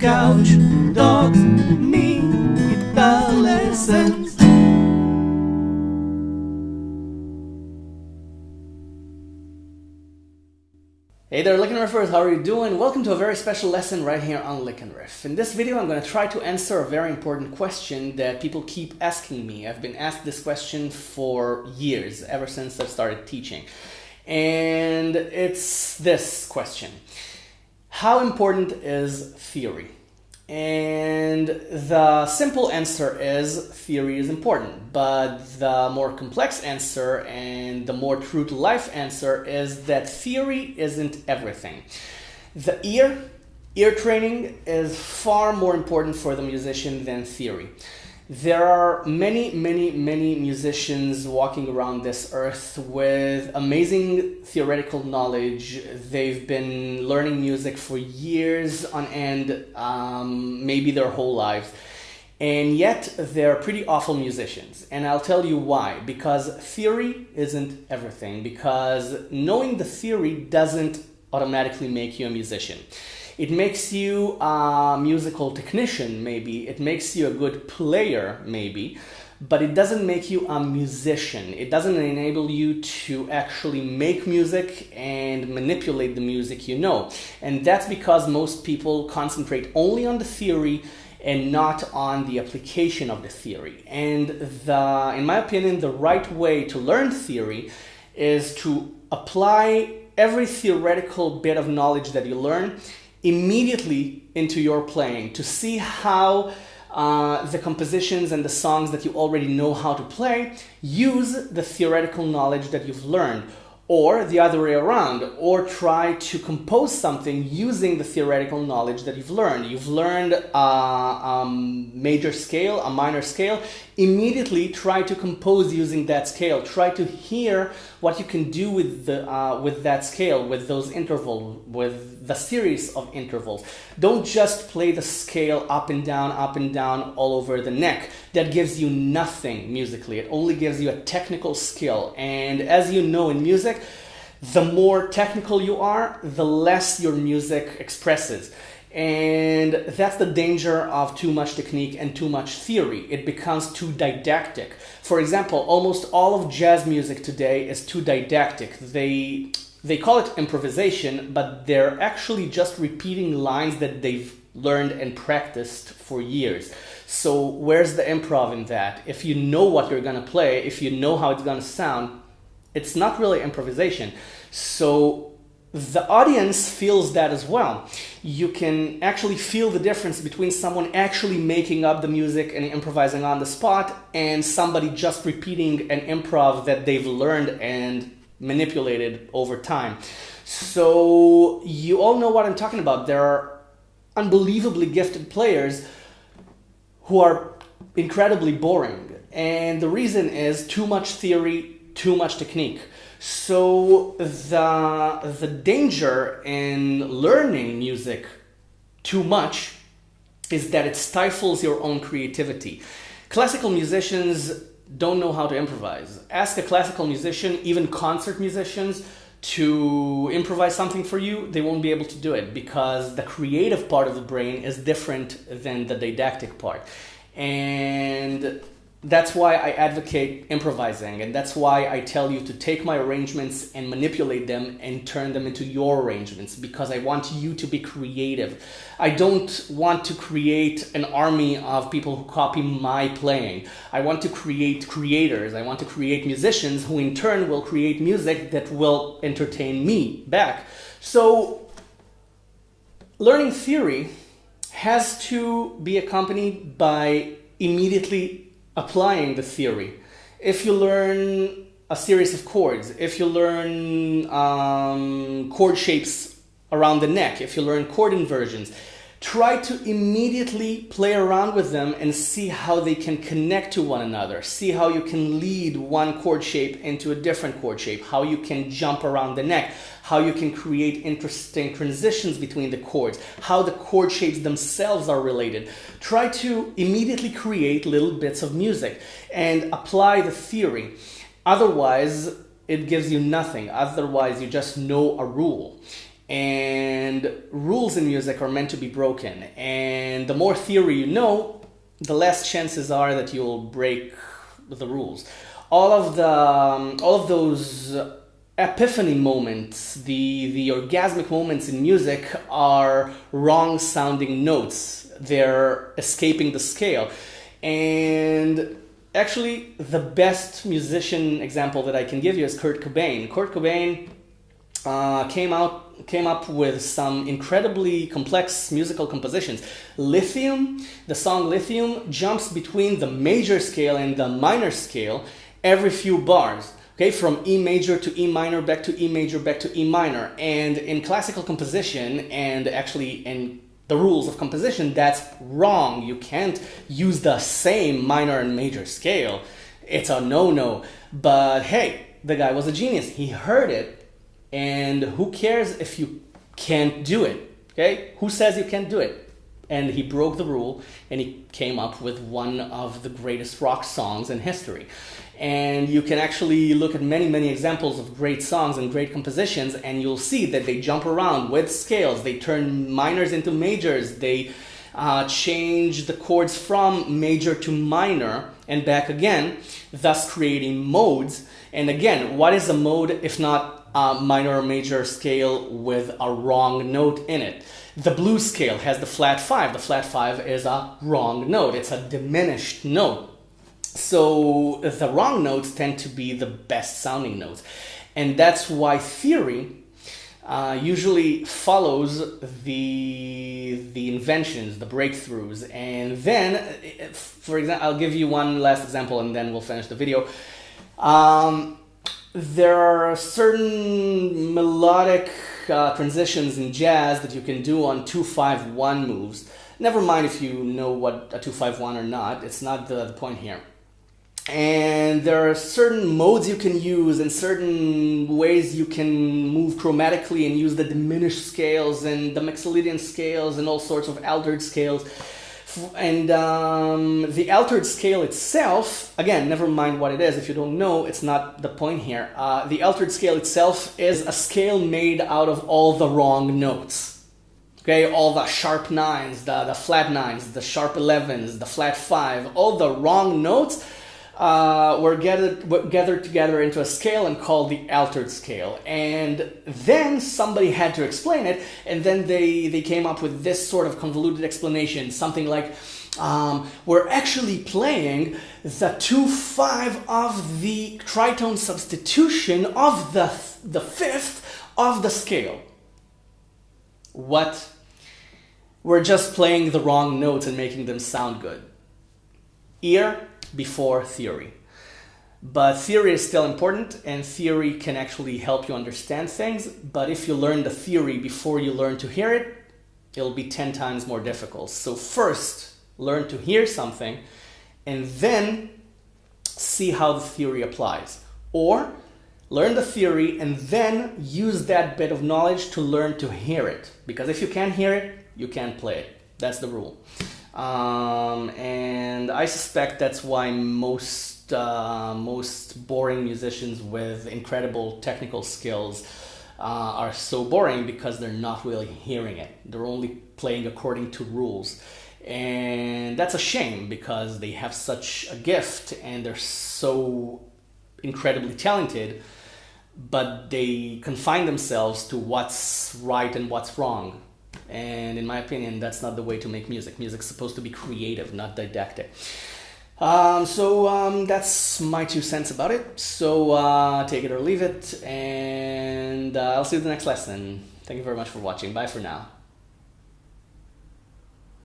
couch, dogs, me, guitar lessons. Hey there, LickNRiffers, how are you doing? Welcome to a very special lesson right here on LickNRiff. In this video, I'm going to try to answer a very important question that people keep asking me. I've been asked this question for years, ever since I've started teaching. And it's this question: how important is theory? And the simple answer is theory is important, but the more complex answer and the more true to life answer is that theory isn't everything. The ear training is far more important for the musician than theory. There are many musicians walking around this earth with amazing theoretical knowledge. They've been learning music for years on end, maybe their whole lives. And yet they're pretty awful musicians. And I'll tell you why. Because theory isn't everything. Because knowing the theory doesn't automatically make you a musician. It makes you a musical technician, maybe. It makes you a good player, maybe. But it doesn't make you a musician. It doesn't enable you to actually make music and manipulate the music you know. And that's because most people concentrate only on the theory and not on the application of the theory. And in my opinion, the right way to learn theory is to apply every theoretical bit of knowledge that you learn immediately into your playing, to see how the compositions and the songs that you already know how to play use the theoretical knowledge that you've learned, or the other way around, or try to compose something using the theoretical knowledge that you've learned. You've learned a major scale, a minor scale. Immediately try to compose using that scale. Try to hear what you can do with that scale, with those intervals, with the series of intervals. Don't just play the scale up and down, all over the neck. That gives you nothing musically. It only gives you a technical skill. And as you know in music, the more technical you are, the less your music expresses. And that's the danger of too much technique and too much theory. It becomes too didactic. For example, almost all of jazz music today is too didactic. They call it improvisation, but they're actually just repeating lines that they've learned and practiced for years. So where's the improv in that? If you know what you're gonna play, if you know how it's gonna sound, it's not really improvisation. So the audience feels that as well. You can actually feel the difference between someone actually making up the music and improvising on the spot and somebody just repeating an improv that they've learned and manipulated over time. So you all know what I'm talking about. There are unbelievably gifted players who are incredibly boring. And the reason is too much theory, too much technique. So the danger in learning music too much is that it stifles your own creativity. Classical musicians don't know how to improvise. Ask a classical musician, even concert musicians, to improvise something for you, they won't be able to do it because the creative part of the brain is different than the didactic part. And that's why I advocate improvising, and that's why I tell you to take my arrangements and manipulate them and turn them into your arrangements, because I want you to be creative. I don't want to create an army of people who copy my playing. I want to create creators. I want to create musicians who in turn will create music that will entertain me back. So learning theory has to be accompanied by immediately applying the theory. If you learn a series of chords, if you learn chord shapes around the neck, if you learn chord inversions, try to immediately play around with them and see how they can connect to one another. See how you can lead one chord shape into a different chord shape, how you can jump around the neck, how you can create interesting transitions between the chords, how the chord shapes themselves are related. Try to immediately create little bits of music and apply the theory. Otherwise, it gives you nothing. Otherwise, you just know a rule. And rules in music are meant to be broken. And the more theory you know, the less chances are that you'll break the rules. All of those epiphany moments, the orgasmic moments in music are wrong sounding notes. They're escaping the scale. And actually, the best musician example that I can give you is Kurt Cobain. Kurt Cobain came up with some incredibly complex musical compositions. Lithium, the song Lithium, jumps between the major scale and the minor scale every few bars. Okay, from E major to E minor, back to E major, back to E minor. And in classical composition, and actually in the rules of composition, that's wrong. You can't use the same minor and major scale. It's a no-no. But hey, the guy was a genius. He heard it, and who cares if you can't do it? Okay, who says you can't do it? And he broke the rule, and he came up with one of the greatest rock songs in history. And you can actually look at many, many examples of great songs and great compositions, and you'll see that they jump around with scales. They turn minors into majors. They change the chords from major to minor and back again, thus creating modes. And again, what is a mode if not a minor or major scale with a wrong note in it? The blues scale has the flat 5. The flat 5 is a wrong note. It's a diminished note. So the wrong notes tend to be the best sounding notes. And that's why theory usually follows the inventions, the breakthroughs. And then, for example, I'll give you one last example and then we'll finish the video. There are certain melodic transitions in jazz that you can do on 2-5-1 moves. Never mind if you know what a 2-5-1 or not. It's not the point here. And there are certain modes you can use and certain ways you can move chromatically and use the diminished scales and the Mixolydian scales and all sorts of altered scales. And the altered scale itself, again, never mind what it is. If you don't know, it's not the point here. The altered scale itself is a scale made out of all the wrong notes. Okay, all the sharp 9s, the flat 9s, the sharp 11s, the flat 5, all the wrong notes were gathered together into a scale and called the altered scale. And then somebody had to explain it, and then they came up with this sort of convoluted explanation, something like, we're actually playing the 2-5 of the tritone substitution of the fifth of the scale. What? We're just playing the wrong notes and making them sound good. Ear before theory. But theory is still important, and theory can actually help you understand things. But if you learn the theory before you learn to hear it, it'll be 10 times more difficult. So first, learn to hear something, and then see how the theory applies. Or learn the theory and then use that bit of knowledge to learn to hear it. Because if you can't hear it, you can't play it. That's the rule. And I suspect that's why most boring musicians with incredible technical skills are so boring, because they're not really hearing it. They're only playing according to rules. And that's a shame, because they have such a gift and they're so incredibly talented, but they confine themselves to what's right and what's wrong. And in my opinion, that's not the way to make music. Music's supposed to be creative, not didactic. So that's my 2 cents about it. So take it or leave it, and I'll see you in the next lesson. Thank you very much for watching. Bye for now.